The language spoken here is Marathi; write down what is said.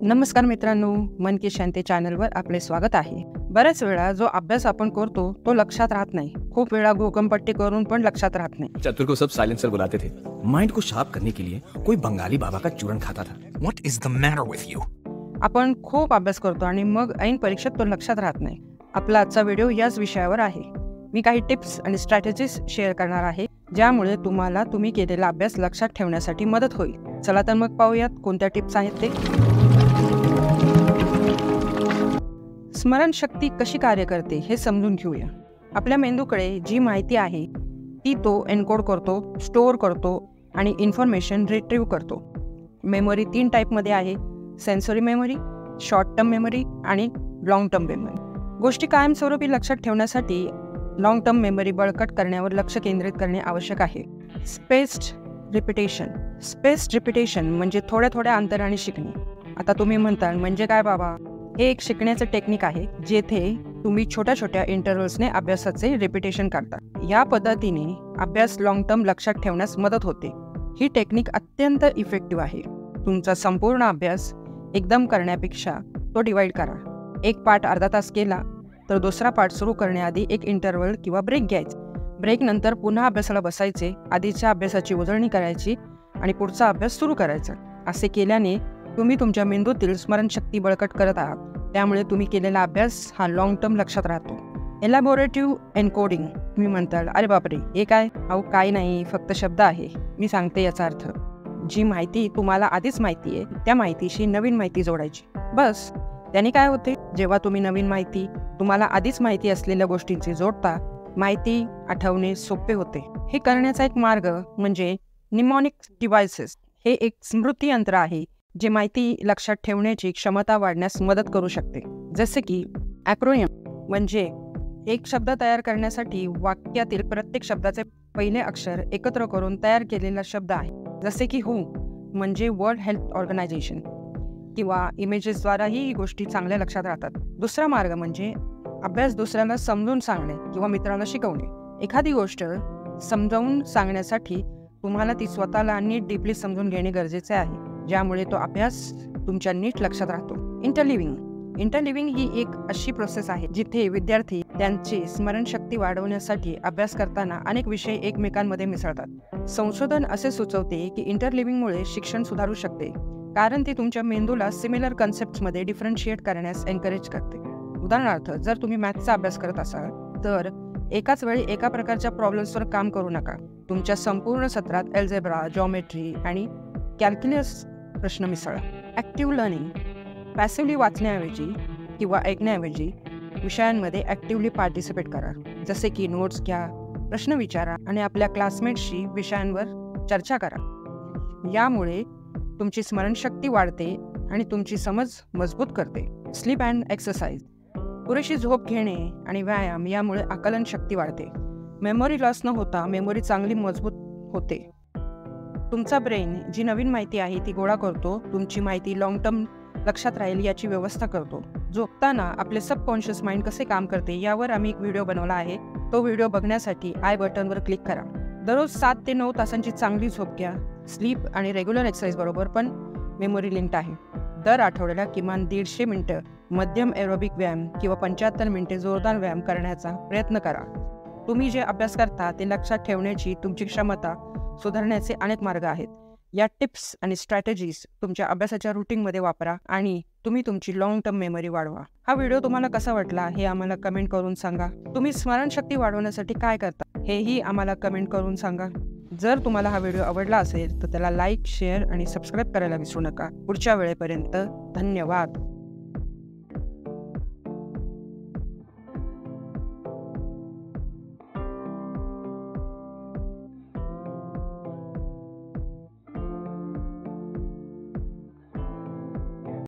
नमस्कार मित्रांनो, मन की शांती चॅनलवर आपले स्वागत आहे. बऱ्याच वेळा जो अभ्यास आपण करतो तो लक्षात राहत नाही. खूप वेळा घोकंपट्टी करून पण लक्षात राहत नाही. चतुर को सब साइलेंसर बुलाते थे. माइंड को शार्प करने के लिए कोई बंगाली बाबा का चूरन खाता था. What is the matter with you? आपण खूप अभ्यास करतो आणि मग ऐन परीक्षेत तो लक्षात राहत नाही. आपला आजचा व्हिडिओ याच विषयावर आहे. मी काही टिप्स आणि स्ट्रॅटेजीज शेअर करणार आहे ज्यामुळे तुम्हाला तुम्ही केलेला अभ्यास लक्षात ठेवण्यासाठी मदत होईल. चला तर मग पाहूयात कोणत्या टिप्स आहेत ते. स्मरणशक्ती कशी कार्य करते हे समजून घेऊया. आपल्या मेंदूकडे जी माहिती आहे ती तो एन्कोड करतो, स्टोअर करतो आणि इन्फॉर्मेशन रिट्रीव्ह करतो. मेमरी 3 टाईपमध्ये आहे: sensory memory, short term memory आणि लॉंग टर्म मेमरी. गोष्टी कायमस्वरूपी लक्षात ठेवण्यासाठी लॉंग टर्म मेमरी बळकट करण्यावर लक्ष केंद्रित करणे आवश्यक आहे. स्पेस्ड रिपिटेशन म्हणजे थोड्या थोड्या अंतराने शिकणे. आता तुम्ही म्हणता म्हणजे काय बाबा? हे एक शिकण्याचं टेक्निक आहे जेथे तुम्ही छोट्या छोट्या इंटरव्हल्सने अभ्यासाचे रिपिटेशन करता. या पद्धतीने अभ्यास लॉंग टर्म लक्षात ठेवण्यास मदत होते. ही टेक्निक अत्यंत इफेक्टिव्ह आहे. तुमचा संपूर्ण अभ्यास एकदम करण्यापेक्षा तो डिवाइड करा. एक पाठ अर्धा तास केला तर दुसरा पाठ सुरू करण्याआधी एक इंटरव्हल किंवा ब्रेक घ्यायचा. ब्रेक नंतर पुन्हा अभ्यासाला बसायचे, आधीच्या अभ्यासाची उजळणी करायची आणि पुढचा अभ्यास सुरू करायचा. असे केल्याने तुम्ही तुमच्या मेंदूतील स्मरणशक्ती बळकट करत आहात. त्यामुळे तुम्ही केलेला अभ्यास हा लॉंग टर्म लक्षात राहतो. एलॅबोरेटिव्ह एन्कोडिंग. तुम्ही म्हणताल अरे बापरे हे काय? अहो काय नाही, फक्त शब्द आहे. मी सांगते याचा अर्थ. जी माहिती तुम्हाला आधीच माहिती आहे त्या माहितीशी नवीन माहिती जोडायची, बस. त्याने काय होते? जेव्हा तुम्ही नवीन माहिती तुम्हाला आधीच माहिती असलेल्या गोष्टींची जोडता, माहिती आठवणे सोपे होते. हे करण्याचा एक मार्ग म्हणजे निमॉनिक डिव्हाइसेस. हे एक स्मृती यंत्र आहे जे माहिती लक्षात ठेवण्याची क्षमता वाढण्यास मदत करू शकते. जसे की ॲक्रोनिम म्हणजे एक शब्द तयार करण्यासाठी वाक्यातील प्रत्येक शब्दाचे पहिले अक्षर एकत्र करून तयार केलेला शब्द आहे. जसे की WHO म्हणजे वर्ल्ड हेल्थ ऑर्गनायझेशन. किंवा इमेजेसद्वाराही ही गोष्टी चांगल्या लक्षात राहतात. दुसरा मार्ग म्हणजे अभ्यास दुसऱ्याला समजून सांगणे किंवा मित्रांना शिकवणे. एखादी गोष्ट समजावून सांगण्यासाठी तुम्हाला ती स्वतःला नीट डीपली समजून घेणे गरजेचे आहे, ज्यामुळे तो अभ्यास तुमच्या नीट लक्षात राहतो. इंटरलिव्हिंग ही एक अशी प्रोसेस आहे जिथे विद्यार्थी त्यांची स्मरणशक्ती वाढवण्यासाठी अभ्यास करताना अनेक विषय एकमेकांमध्ये मिसळतात. संशोधन असे सुचवते की इंटरलिव्हिंगमुळे शिक्षण सुधारू शकते, कारण ती तुमच्या मेंदूला सिमिलर कन्सेप्ट्समध्ये डिफरन्शिएट करण्यास एनकरेज करते. उदाहरणार्थ, जर तुम्ही मॅथ्सचा अभ्यास करत असाल तर एकाच वेळी एका प्रकारच्या प्रॉब्लेम्सवर काम करू नका. तुमच्या संपूर्ण सत्रात अल्जेब्रा, जॉमेट्री आणि कॅल्क्युलस प्रश्न मिसळा. Active learning. पॅसिव्हली वाचण्याऐवजी किंवा ऐकण्याऐवजी विषयांमध्ये ॲक्टिव्हली पार्टिसिपेट करा. जसे की नोट्स घ्या, प्रश्न विचारा आणि आपल्या क्लासमेट्सशी विषयांवर चर्चा करा. यामुळे तुमची स्मरणशक्ती वाढते आणि तुमची समज मजबूत करते. Sleep and exercise. पुरेशी झोप घेणे आणि व्यायाम यामुळे आकलन शक्ती वाढते. मेमरी लॉस न होता मेमरी चांगली मजबूत होते. तुमचा ब्रेन जी नवीन माहिती आहे ती गोळा करतो, तुमची माहिती लॉंग टर्म लक्षात राहील याची व्यवस्था करतो. झोपताना आपले सबकॉन्शियस माइंड कसे काम करते यावर आम्ही एक व्हिडिओ बनवला आहे. तो व्हिडिओ बघण्यासाठी आय बटनवर क्लिक करा. दररोज 7 ते 9 तासांची चांगली झोप घ्या. स्लीप आणि रेग्युलर एक्सरसाइज बरोबर पण मेमरी लिंक्ड आहे. दर आठवड्याला किमान 150 मिनिटं मध्यम एरोबिक व्यायाम किंवा 75 मिनिटे जोरदार व्यायाम करण्याचा प्रयत्न करा. तुम्ही जे अभ्यास करता ते लक्षात ठेवण्याची तुमची क्षमता सुधारण्याचे अनेक मार्ग आहेत. या टिप्स आणि स्ट्रॅटेजीज तुमच्या अभ्यासाच्या रुटीनमध्ये वापरा आणि तुम्ही तुमची लॉंग टर्म मेमरी वाढवा. हा व्हिडिओ तुम्हाला कसा वाटला हे आम्हाला कमेंट करून सांगा. तुम्ही स्मरणशक्ती वाढवण्यासाठी काय करता हेही आम्हाला कमेंट करून सांगा. जर तुम्हाला हा व्हिडिओ आवडला असेल तर त्याला लाईक, शेअर आणि सबस्क्राईब करायला विसरू नका. पुढच्या वेळेपर्यंत धन्यवाद.